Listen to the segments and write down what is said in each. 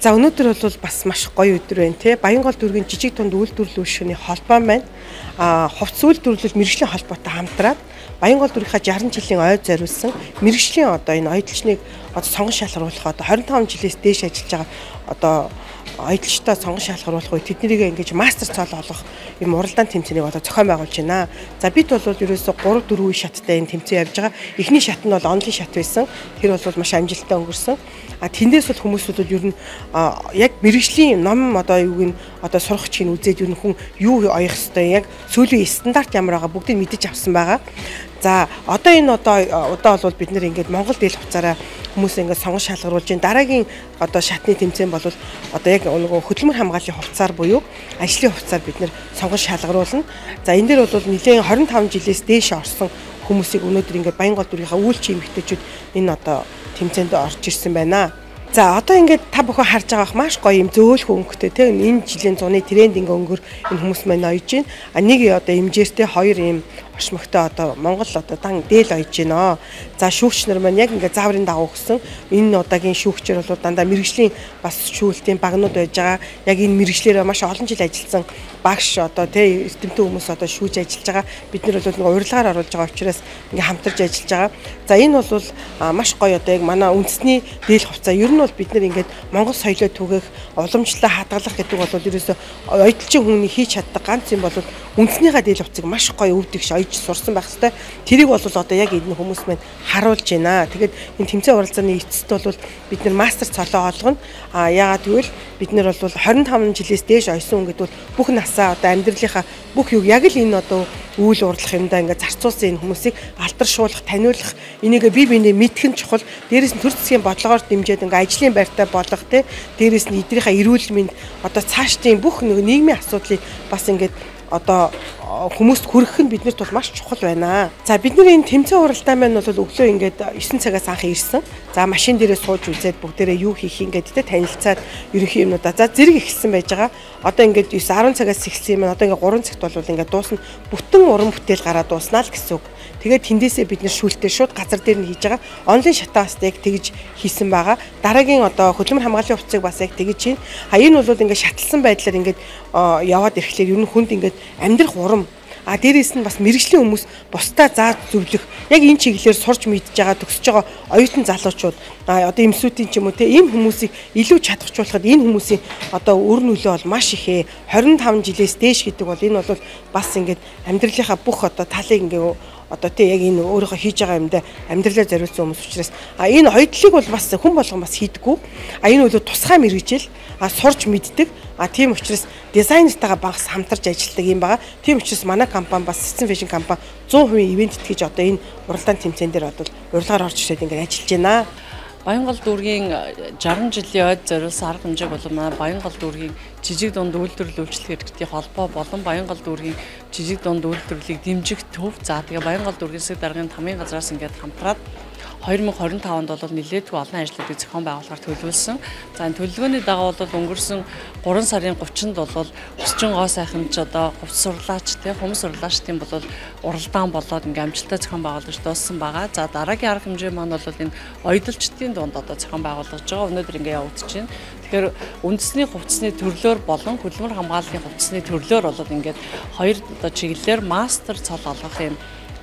За өнөөдөр бол бас маш гоё өдөр байна те. Баянгол дүүргийн жижиг дунд үйлдвэрлэлийн холбоо байна. Хувцс үйлдвэрлэл мэргэжлийн холбоотой хамтраад Баянгол дүүргийнхаа 60 жилийн ойд зориулсан мэргэжлийн одоо энэ ойдлчныг одоо сонгон шалгаруулах одоо 25 жилээс дээш ажиллаж байгаа одоо ойдлчтой сонгон шалгаруулах үе тэднийг ингэж мастер цол олгох юм уралдаан тэмцээнийг одоо зохион байгуулж байна. За бид бол ерөөсө 3-4 үе шаттай энэ тэмцээн явж байгаа. Эхний шат нь бол онлын шат байсан. Тэр бол маш амжилттай өнгөрсөн. Тэндээс бол хүмүүсүүд ер нь яг мэргэжлийн ном одоо юуг нь одоо сурах чинь үзээд ер нь хүн юу оёх хэвээр яг сүүлийн стандарт ямар байгаа бүгдийг мэдэж авсан байгаа. За одоо энэ удаа бол бид нэр ингээд Монгол дээл хуцаараа хүмүүс ингээд сонгон шалгаруулж байна. Дараагийн одоо шатны тэмцээн бол одоо яг нөгөө хөдөлмөр хамгааллын хувцаар буюу ажлын хувцаар бид нэр сонгон шалгаруулна. За энэ дээр бол нэлээд 25 жилээс дээш орсон хүмүүсийг өнөөдөр ингээд Баянгол дүүргийнхаа үйлчлэгийн эмэгтэйчүүд энэ одоо тэмцээнд орж ирсэн байна. За одоо ингээд та бүхэн харж байгаа маш гоё юм зөөлхөн өнгөтэй тийм энэ жилийн зуны тренд ингээ өнгөр энэ хүмүүс маань ойж байна. Нэг одоо имжээртэй хоёр ийм орчмогтой одоо Монгол одоо дан дээл ойж байна. За шүүгч нар маань яг ингээ зааврын дагуу гсэн энэ удаагийн шүүгчээр бол дандаа мэргэжлийн бас шүүлтийн багнууд байж байгаа. Яг энэ мэргэжлэрээ маш олон жил ажилласан багш одоо тийм эрдэмтэн хүмүүс одоо шүүж ажиллаж байгаа. Бид нар бол нэг урилгаар оруулж байгаа учраас ингээ хамтарч ажиллаж байгаа. За энэ бол маш гоё одоо яг манай үндэсний дээл хувцас ер нь бол бид нар ингээд Монгол соёлоо түгээх, уламжлалаа хадгалах гэдэг бол ерөөсөө ойдлчин хүний хийж чаддаг ганц юм бол үндэснийхээ дээл хувцсыг маш гоё өвдөгш ойж сурсан байх хэвээр. Тэрийг бол одоо яг энэ хүмүүс маань харуулж байна. Тэгээд энэ тэмцээн уралдааны эцэст бол бид нар мастер цолоо олгоно. Яагаад гэвэл бид нар бол 25 жилээс дээш ойсон хүн гэдэг бол бүх насаа одоо амьдралынхаа бүх юг яг л энэ одоо үйл урлах юмдаа ингээд зарцуулсан энэ хүмүүсийг алдаршуулах, таниулах, энийг бие биенээ мэдэх нь чухал. Дээрээс нь төр засгийн бодлогоор дэмжиж ингээд ажлын байртай болгох те. Дээрээс нь эднийхээ эрүүл мэнд одоо цаашдын бүх нийгмийн асуудлыг бас ингээд одоо хүмүүст хүргэх нь биднэрт бол маш чухал байна. За бид нар энэ тэмцээн уралдаан маань бол өглөө ингээд 9 цагаас анх ирсэн. За машин дээрээ сууж үзээд бүгдээрээ юу хийх ингээд тэ танилцаад ерөнхий юмнуудаа за зэрэг ихсэн байж байгаа. Одоо ингээд 9 10 цагаас эхэлсэн юм. Одоо ингээд 3 цагт бол ингээд дуусна. Бүтэн уран бүтээл гараад дууснаа л гэсэн үг. Тэгээд тэндээсээ бид нэр шүүлтээ шууд газар дээр нь хийж байгаа. Онлын шатаас яг тэгж хийсэн байгаа. Дараагийн одоо хөдөлмөр хамгааллын хувцсыг бас яг тэгж чинь. Энэ бол ингээд шатлсан байдлаар ингээд яваад ирэхлээр ер нь хүнд ингээд амьдрах урам. Дээрээс нь бас мэргэжлийн хүмүүс бусдаа зааж зөвлөх яг энэ чиглэлээр сурч мэдж байгаа төгсөж байгаа оюутан залуучууд одоо эмсүүдийн ч юм уу те ийм хүмүүсийг илүү чадахжуулахад энэ хүмүүсийн одоо өр нөлөө бол маш ихээ 25 жилээс дээш гэдэг бол энэ бол бас ингээд амьдралынхаа бүх одоо талыг ингээд одоо тий яг энэ өөрийнхөө хийж байгаа юмдаа амьдралаар зориулсан хүмүүс учраас энэ хоёрдлыг бол бас хүн болгон бас хийдэггүй. Энэ бол тусгай мэргэжил сурч мэддэг. Тийм учраас дизайнертайгаа багс хамтарч ажилладаг юм байгаа. Тийм учраас манай компани бас System Fashion компани 100% ивент итгэж одоо энэ уралдаан тэмцээн дээр бол урилгаар орж ирээд ингээд ажиллаж байна. Баянгол дүүргийн 60 жилийн ойд зориулсан арга хэмжээг бол манай Баянгол дүүргийн жижиг дунд үйлдвэрлэл үйлчлэх хэрэгтийн холбоо болон Баянгол дүүргийн жижиг дунд үйлдвэрлэлийг дэмжих төв. За тэгээ Баянгол дүүргийн засаг даргын тамгын газраас ингээд хамтраад 2025 онд бол нэлээдгүй олон ажлуудыг зохион байгуулахаар төлөвлөсөн. За энэ төлөвлөгөөний дагуу бол өнгөрсөн 3 сарын 30-нд бол өсчин гоо сайханч одоо хувцс сурлаач те хүмүүс сурлаачдын бол уралдаан болоод ингээм амжилттай зохион байгуулж дууссан байгаа. За дараагийн арга хэмжээ маань бол энэ ойдолчдын дунд одоо зохион байгуулж байгаа. Өнөөдөр ингээ явагдаж байна. Тэгэхээр үндэсний хувцсны төрлөөр болон хөдөлмөр хамгааллын хувцсны төрлөөр бол ингээд хоёр одоо чиглэлээр мастер цол олгох юм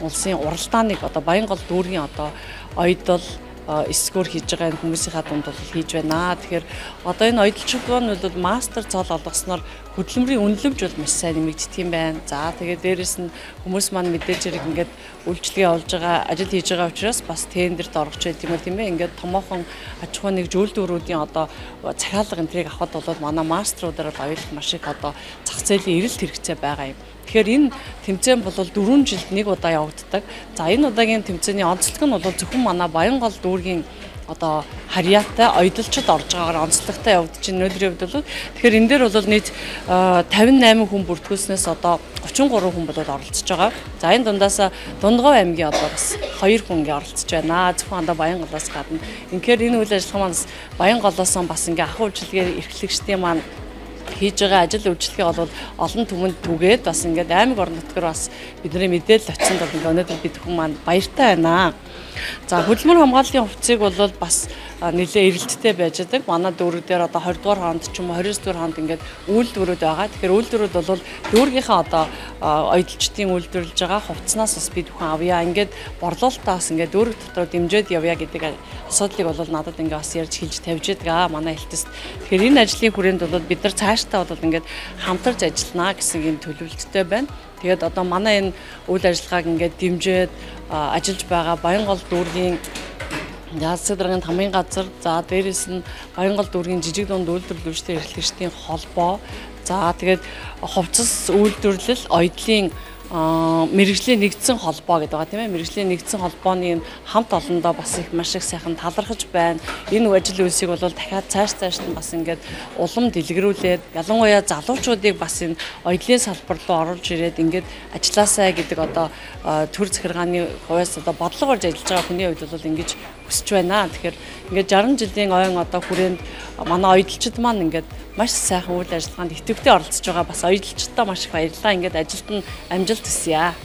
улсын уралдааныг одоо Баянгол дүүргийн одоо ойдол эсгүүр хийж байгаа хүмүүсийнхаа дунд бол хийж байна. Тэгэхээр одоо энэ ойдолчдын бол мастер цол олгосноор хөдөлмөрийн үнэлэмж бол маш сайн нэмэгддэг юм байна. За тэгээд дээрэс нь хүмүүс маань мэдээж хэрэг ингээд үйлчлэгээ олж байгаа, ажил хийж байгаа учраас бас тендерт орох ч гэдэг юм ээ. Ингээд томоохон аж ахуйн нэгжүүлдвэрүүдийн одоо захиалга энтрийг авахд бол манай мастеруудаар оюулах маш их одоо зах зээлийн эрэлт хэрэгцээ байгаа юм. Тэгэхээр энэ тэмцээн бол 4 жилд нэг удаа явагддаг. За энэ удаагийн тэмцээний онцлог нь бол зөвхөн манай Баянгол дүүргийн одоо харьяатай ойдолчод орж байгаагаар онцлогтой явагдаж байна. Өнөөдрийн хувьд бол тэгэхээр энэ дээр бол нийт 58 хүн бүртгүүлснээс одоо 33 хүн болоод оролцож байгаа. За энэ дундаас Дундгов аймгийн одоо бас 2 хүн ингээ оролцож байна. Зөвхөн одоо Баянголоос гадна. Инхээр энэ үйл ажиллагаа маань Баянголоос бас ингээ ахуй үйлчилгээ эрхлэгчдийн маань хийж байгаа ажил үйлчлэгээ бол олон түмэнд түгээд бас ингээд аймаг орон нутгаар бас бидний мэдээлэл очинд бол өнөөдөр бид хүмүүс маань баяртай байна. За хөдөлмөр хамгааллын хувцсыг бол бас нэлээ эрэлттэй байж байгаа. Манай дүүрэг дээр одоо 20 дугаар хоонд ч юм уу 29 дугаар хоонд ингээд үйлдвэрүүд байгаа. Тэгэхээр үйлдвэрүүд бол дүүргийнхаа одоо ойдолчдын үйлдвэрлэж байгаа хувцснаас бас бид бүхэн авъя. Ингээд борлуулалтаас ингээд дүүрэг дотор дэмжиж явъя гэдэг асуудлыг бол надад ингээд бас ярьж хэлж тавьж байгаа манай хэлтэст. Тэгэхээр энэ ажлын хүрээнд бол бид нар цаашдаа бол ингээд хамтарч ажиллана гэсэн юм төлөвлөлттэй байна. Тэгээд одоо манай энэ үйл ажиллагааг ингээд дэмжиж ажиллаж байгаа Баянгол дүүргийн Ясаг даргын хамгийн газар, за дээрэс нь Баянгол дүүргийн жижиг дунд үйлдвэрлэлчдийн эрхлэгчдийн холбоо, за тэгээд хувцас үйлдвэрлэл, оёдлын мэрэгжлийн нэгдсэн холбоо гэдэг байгаа тийм ээ. Мэрэгжлийн нэгдсэн холбооны хамт олондоо бас их маш их сайхан талархаж байна. Энэ ажил үйлсийг бол дахиад цааш нь бас ингээд улам дэлгэрүүлээд ялангуяа залуучуудыг бас энэ оёдлын салбар руу оруулж ирээд ингээд ажилласаа гэдэг одоо төр захиргааны хувьас одоо бодлого орж ажиллаж байгаа хүний хувьд бол ингэж хүсэж байна. Тэгэхээр ингээд 60 жилийн ойн одоо хүрээнд манай оёдлчид маань ингээд маш сайхан үйл ажиллагаанд идэвхтэй оролцож байгаа. Бас оёдлчдаа маш их баярлалаа. Ингээд ажилд нь амжилт хүсье.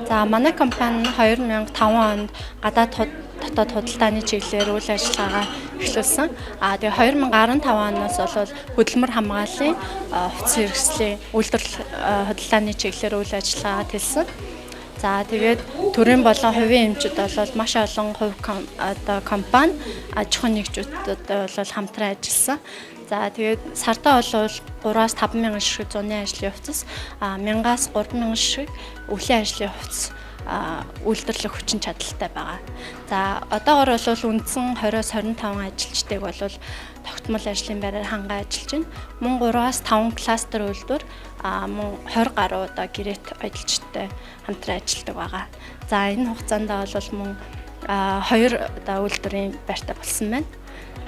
За манай компани 2005 онд гадаад дотоод худалдааны чиглэлээр үйл ажиллагаагаа эхлүүлсэн. Тэгээ 2015 оноос бол хөдөлмөр хамгааллын хувцас хэрэгслийн үйлдвэрлэл худалдааны чиглэлээр үйл ажиллагаагаа тэлсэн. За тэгээд төрийн болон хувийн эмчид бол маш олон хувь компани аж ахуйн нэгжүүдэд бол хамтран ажилласан. За тэгээд сартаа бол 3-аас 5,000 ширхэг зуны ажлын хувцас, 1000-аас 3,000 ширхэг өвлийн ажлын хувцас үйлдвэрлэх хүчин чадалтай байгаа. За одоогоор бол үндсэн 20-аас 25 ажилчдыг бол тогтмол ажлын байраар хангаа ажиллаж байна. Мөн 3-аас 5 кластер үйлдвэр, мөн 20 гаруй одоо гэрээт ажилчтай хамтран ажилладаг байгаа. За энэ хугацаанд бол мөн 2 одоо үйлдвэрийн байртай болсон байна.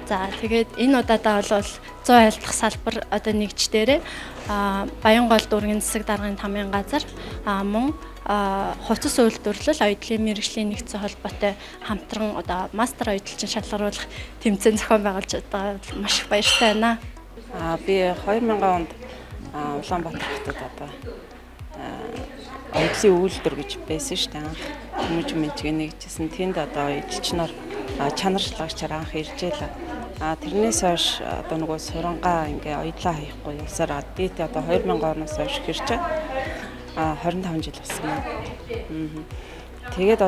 За тэгээд энэ удаадаа бол 100 айлдах салбар одоо нэгж дээрээ Баянгол дүүргийн засаг даргын тамгын газар мөн хувцас үйлдвэрлэл оёдлын мэрэгжлийн нэгдсэн холбоотой хамтран одоо мастер оёдлчин шалгаруулах тэмцээн зохион байгуулж байгаа маш их баяртай байна. Би 2000 онд Улаанбаатар хотод одоо оёдлын үйлдвэр гэж байсан шүү дээ. Хүмүүж мэнчгээ нэгжсэн тэнд одоо оёдлчнаар чанарчлагчаар анх ирж байлаа. Тэрнээс хойш одоо нөгөө сурангаа ингээ оёдлоо хаяхгүй явсараа дээд одоо 2000 оноос хойш хэрчээ 25 жил болсон байна. Тэгээд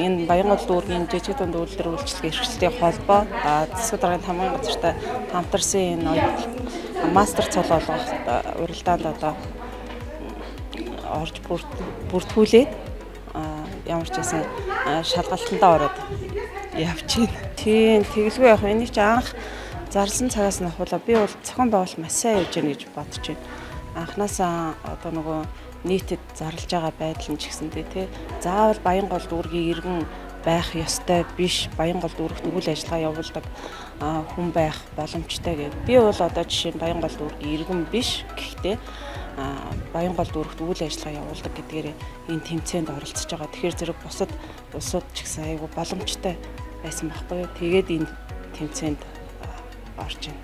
энэ Баянгол дүүргийн жижиг дунд үйлдвэр үйлчлэгээ эрхлэлтийн холбоо засаг даргын тамгын газартай хамтарсан энэ мастер цол болгох уралдаанд одоо орж бүртгүүлээд ямар ч байсан шалгалтандаа ороод явж байна. Тийм тэгэлгүй яг энийг ч анх зарласан цагаас нь ахвала би бол зохион байгуулалт маш сайн явж байна гэж бодож байна. Анхнаасаа одоо нөгөө нийтэд зарлж байгаа байдал нь ч гэсэндээ тий заавал Баянгол дүүргийн иргэн байх ёстой биш, Баянгол дүүрэгт үйл ажиллагаа явуулдаг хүн байх боломжтой гэдэг. Би бол одоо жишээ нь Баянгол дүүргийн иргэн биш гэхдээ Баянгол дүүрэгт үйл ажиллагаа явуулдаг гэдгээр энэ тэмцээнд оролцож байгаа. Тэгэхээр зэрэг бусад улсууд ч гэсэн айгүй боломжтой байсан байхгүй юу. Тэгээд энэ тэмцээнд орж байна.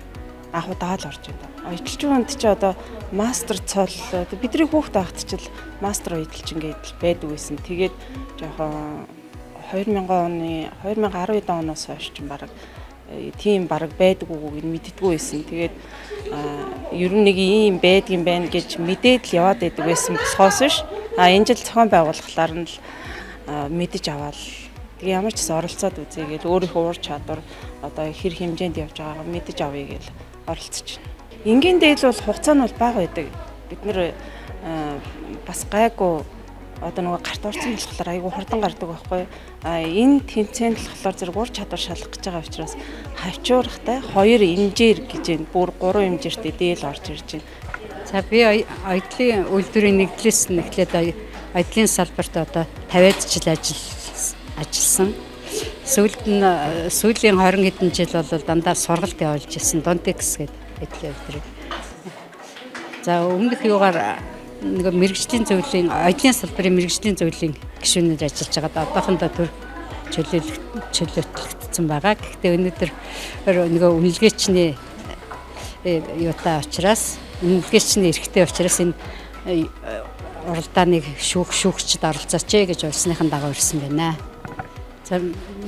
Анх удаа л орж байна. Оёдлчин хүнд чи одоо мастер цол бидний хүүхд байхад ч л мастер оёдлчин гэдэл байдаг байсан. Тэгээд жоохон 2012 оноос хойш ч баг тийм баг байдаг уу гэж мэддэггүй байсан. Тэгээд ер нь нэг ийм байдгийн байна гэж мэдээд л яваад байдаг байсан болохоос биш. Энэ жил зохион байгуулахлаар нь л мэдэж аваад тэгээ ямар ч гэсэн оролцоод үзье гэж өөрийнхөө ур чадвар одоо хэр хэмжээнд явж байгаагаа мэдэж авъя гэж оролцож байна. Энгийн дээл бол хугацаа нь бол бага байдаг. Бид нэр бас гайгүй одоо нөгөө гарт орсон болохоор айгүй хурдан гардаг байхгүй. Энэ тэмцээнд болохоор зэрэг ур чадвар шалгах гэж байгаа учраас хавчуурахтай 2 хэмжээр гэж байна. Бүр 3 хэмжээртэй дээл орж ирж байна. За би оёдлын үйлдвэрийн нэгдлээс эхлээд оёдлын салбарт одоо 50 жил ажилласан. Сүүлийн 20 хэдэн жил бол дандаа сургалт явуулж ирсэн. Донтекс гэдэг оёдлын үйлдвэр. За өмнөх юугаар нэг мэрэгжлийн зөвлөлийн оёдлын салбарын мэрэгжлийн зөвлөлийн гишүүнээр ажиллаж байгаа. Одоохондоо төр чөлөөтлөгдсөн байгаа. Гэхдээ өнөөдөр нэг үнэлгээчний юутай учраас үнэлгээчний эрхтэй учраас энэ уралдааныг шүүгчд оролцооч гэж улсныхан дагуу ирсэн байна. За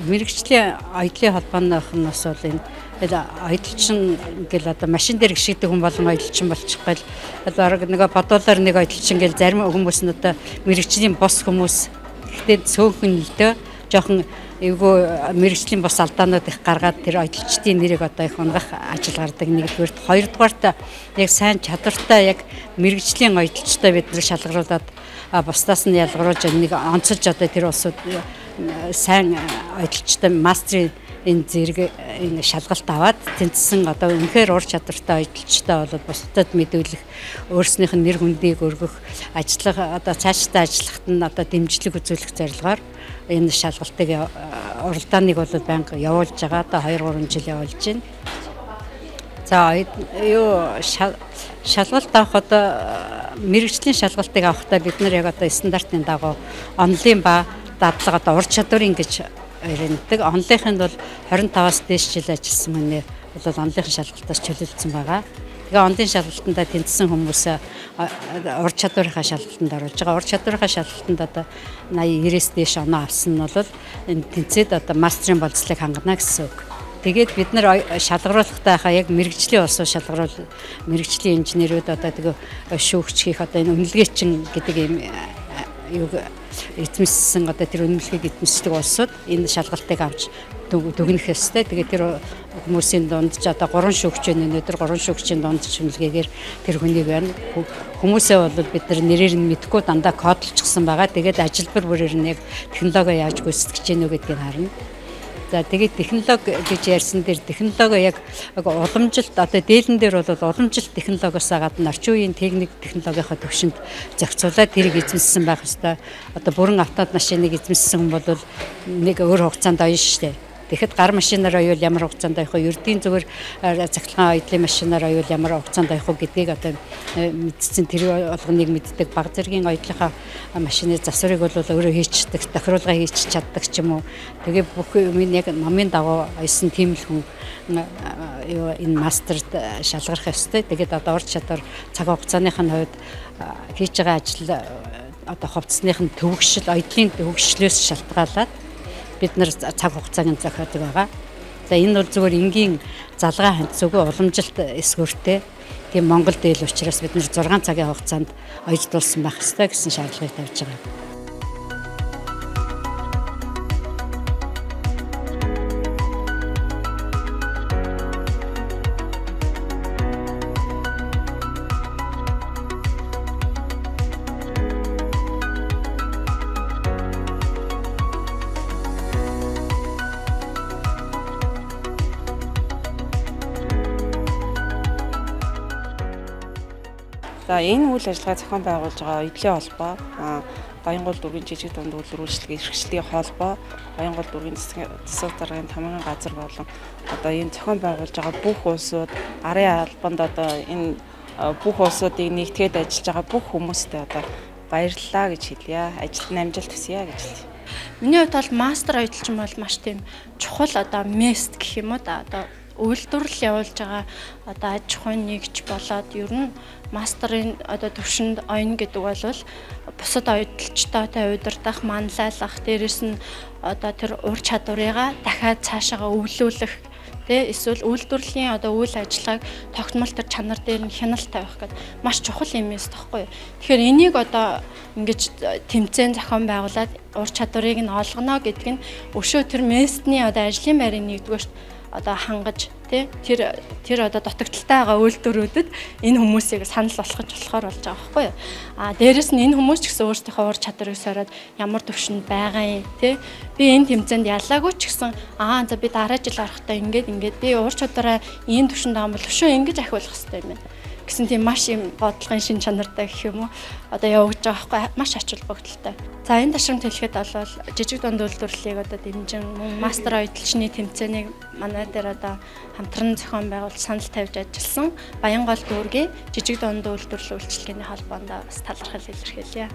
мэрэгжлийн аяллаа холбооноос бол энэ аялалчин ингээл одоо машин дээр гიშгдэг хүн болон аялалчин болчих гал бараг нэг бодуулаар нэг аялалчин ингээл зарим хүмүүс нь одоо мэрэгжлийн бос хүмүүс гэхдээ цөөхөн л дөө жоохон эвгүй мэрэгжлийн бос алдаанууд их гаргаад тэр аялалчдын нэрийг одоо их унгах ажил гардаг нэгдүгээрт хоёрдугаарт яг сайн чадвартай яг мэрэгжлийн аялалчтай бид нар шалгаруулад бусдаас нь ялгаруулж нэг онцолж одоо тэр улсууд сайн аялалчтай мастрын энэ зэрэг энэ шалгалт аваад тэнцсэн одоо үнэхээр ур чадвартай аялалчтай бол бусдад мэдүүлэх өөрснийх нь нэр хүндийг өргөх ажиллах одоо цаашдаа ажиллахад нь одоо дэмжлэг үзүүлэх зорилгоор энэ шалгалтыг уралдааныг бол байнга явуулж байгаа. Одоо 2-3 жил явуулж байна. За юу шалгалт авах одоо мэрэгжлийн шалгалтыг авахдаа бид нар яг одоо стандартын дагуу онлын ба дадлага одоо ур чадварын гэж ирэндэг. Онлынхынд бол 25-аас дээш жил ажилласан хүнээ бол онлынхын шалгалтаас чөлөөлсөн байгаа. Тэгээ онлын шалгалтанд тэнцсэн хүмүүс ур чадварынхаа шалгалтанд оруулж байгаа. Ур чадварынхаа шалгалтанд одоо 80-90-с дээш оноо авсан нь бол энэ тэнцээд одоо мастрын болцлыг хангана гэсэн үг. Тэгээд бид нар шалгаруулахдаа хаа яг мэрэгжлийн улсууд шалгаруул мэрэгжлийн инженерүүд одоо тэгээ шүүгч хийх одоо энэ үнэлгээчин гэдэг юм юу эзэмшсэн одоо тэр үнэлгээг эзэмшдэг улсууд энэ шалгалтыг авч дүгнэх ёстой. Тэгээд тэр хүмүүсийн дунд ч одоо 3 шүүгч байна. Өнөөдөр 3 шүүгчийн дунд үнэлгээгээр тэр хүнийг байна. Хүмүүсээ бол бид нар нэрээр нь мэдгүй дандаа кодлчихсан байгаа. Тэгээд ажилбар бүрээр нь яг технологи яаж гүйцэтгэж гэнэ гэдгийг харна. За тэгээд технологи гэж ярьсан дээр технологи яг уламжилт одоо дээлэн дээр бол уламжилт технологиос гадна орчин үеийн техник технологийнхаа төвшөнд зохицуулаад тэрийг эзэмссэн байх ёстой. Одоо бүрэн автомат машиныг эзэмссэн хүн бол нэг өөр хугацаанд оён штэ. Тэгэхэд гар машинаар оюул ямар хугацаанд авах вэ? Ердийн зүгээр цахилгаан аяллаа машинаар оюул ямар хугацаанд авах вэ гэдгийг одоо мэдсэн тэр болгоныг мэддэг баг зэргийн аяллахаа машины засварыг бол өөрөө хийчдэг, тохируулга хийч чаддаг ч юм уу. Тэгээ бүх юм яг номын дагуу ойсон тийм л хүн энэ мастерд шалгарах ёстой. Тэгээд одоо ур чадвар цаг хугацааных нь хувьд хийж байгаа ажил одоо хувцсных нь төвөгшил, аяллаа төвөгшлөөс шалтгаалаад бид нар цаг хугацааг нь зохиодог байгаа. За энэ бол зүгээр энгийн залгаа ханд зүгөө уламжилт эсгүүртэй. Тийм Монгол дээл учраас бид нар 6 цагийн хугацаанд оёждуулсан байх ёстой гэсэн шаардлагыг тавьж байгаа. За энэ үйл ажиллагаа зохион байгуулж байгаа Аяллаа холбоо, Баянгол дүүргийн жижиг дунд үйлдвэр үйлчлэгийн эрхчлэлийн холбоо, Баянгол дүүргийн засаг даргын тамирын газар болон одоо энэ зохион байгуулж байгаа бүх улсууд арын албанд одоо энэ бүх улсуудыг нэгтгээд ажиллаж байгаа бүх хүмүүстээ одоо баярлалаа гэж хэлье. Ажилд нь амжилт хүсье гэж хэлье. Миний хувьд бол мастер аялалчин бол маш тийм чухал одоо мест гэх юм уу да одоо үйлдвэрлэл явуулж байгаа одоо аж ахуйн нэгж болоод ер нь мастерын одоо төвшөнд оён гэдэг бол бусад аялалчтай удирдах, манлайлах, дээрэс нь одоо тэр ур чадварыгаа дахиад цаашаага өвлүүлэх тэ эсвэл үйлдвэрлэлийн одоо үйл ажиллагааг тогтмол төр чанар дээр нь хяналт тавих гэдэг маш чухал юм эс тоххой. Тэгэхээр энийг одоо ингэж тэмцээн зохион байгуулад ур чадварыг нь олгоно гэдэг нь өшөө тэр местний одоо ажлын байрын нэгдүгээрт одоо хангаж тэр одоо дутагдaltaй байгаа үйлдвэрүүдэд энэ хүмүүсийг санал болгож болохоор болж байгаа байхгүй юу. Дээрэс нь энэ хүмүүс ч гэсэн өөрсдийнхөө ур чадварыг сороод ямар төвшөнд байгаа юм би энэ тэмцээнд ялаагүй ч гэсэн за би дараа жил орохдоо ингээд би ур чадвараа ийм төвшөнд байгаа бол өшөө ингэж ахиулах хэрэгтэй юм байна гэсэн тийм маш юм бодлогын шин чанартай гэх юм уу одоо явагдаж байгаа байхгүй маш ач холбогдолтой. За энэ ташрамт хэлэхэд бол жижиг дунд үйлдвэрлэлийг одоо дэмжин мастер аялалчны тэмцээнийг манай дээр одоо хамтран зохион байгуулж санал тавьж ажилласан Баянгол дүүргийн жижиг дунд үйлдвэрлэл үйлчилгээний холбоонд бас талархал илэрхийлье.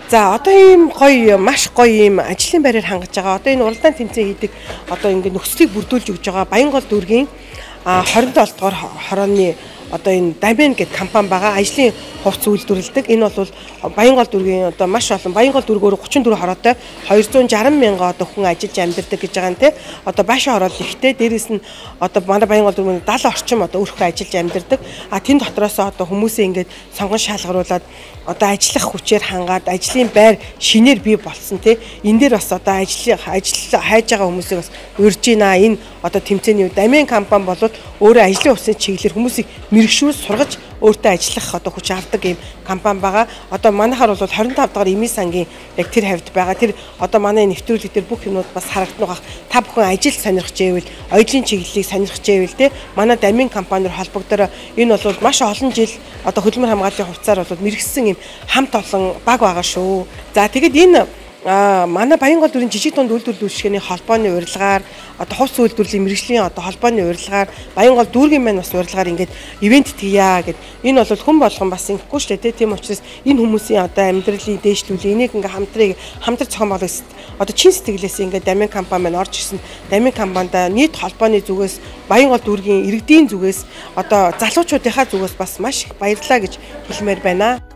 За одоо ийм гоё маш гоё ийм ажлын байраар хангаж байгаа. Одоо энэ уралдаан тэмцээн хийдэг одоо ингэ нөхцөлийг бүрдүүлж өгж байгаа Баянгол дүүргийн 27 дугаар хорооны одоо энэ Дамин гэдэг компани байгаа. Ажлын хувцс үйлдвэрлэдэг. Энэ бол Баянгол дүүргийн одоо маш олон Баянгол дүүргөөр 34 хороотой 260 мянга одоо хүн ажиллаж амьдардаг гэж байгаа нь те. Одоо баашаа хороол ихтэй. Дээрээс нь одоо манай Баянгол дүүргийн 70 орчим одоо өөрхөн ажиллаж амьдардаг. Тэн дотроос одоо хүмүүсээ ингээд сонгон шалгаруулад одоо ажиллах хүчээр хангаад ажлын байр шинээр бий болсон те. Энэ дээр бас одоо ажил хайж байгаа хүмүүсийг бас урьж байна. Энэ одоо тэмцээний Дамин компани бол өөрөө ажлын хувцсны чиглэлээр хүмүүсийг мэрэгшүүл сургаж өөртөө ажиллах одоо хүч авдаг юм компани байгаа. Одоо манайхаар бол 25 дахь эмийн сангийн яг тэр хавьд байгаа. Тэр одоо манай нэвтрүүлэг дээр бүх юмнууд бас харагдах байх. Та бүхэн ажил сонирхож байвал, оюутлын чиглэлийг сонирхож байвал те манай Дамин компаниор холбогдороо. Энэ бол маш олон жил одоо хөдөлмөр хамгааллын хувьцаар бол мэрэгсэн юм хамт олон баг байгаа шүү. За тэгэд энэ манай Баянгол дүүргийн жижиг дунд үйлдвэрлэл үйлчилгээний холбооны урилгаар одоо хувцс үйлдвэрлэлийн мэрэгжлийн одоо холбооны урилгаар Баянгол дүүргийн маань бас урилгаар ингээд ивент хийя гэд энэ бол хүн болгон бас ингэхгүй шүү дээ тийм учраас энэ хүмүүсийн одоо амьдралыг дээшлүүлээ энийг ингээ хамтран зохион байгуулах одоо чин сэтгэлээс ингээ Дамин компани маань орж ирсэн Дамин компанид нийт холбооны зүгээс Баянгол дүүргийн иргэдийн зүгээс одоо залуучуудынхаа зүгээс бас маш их баярлалаа гэж хэлмээр байна.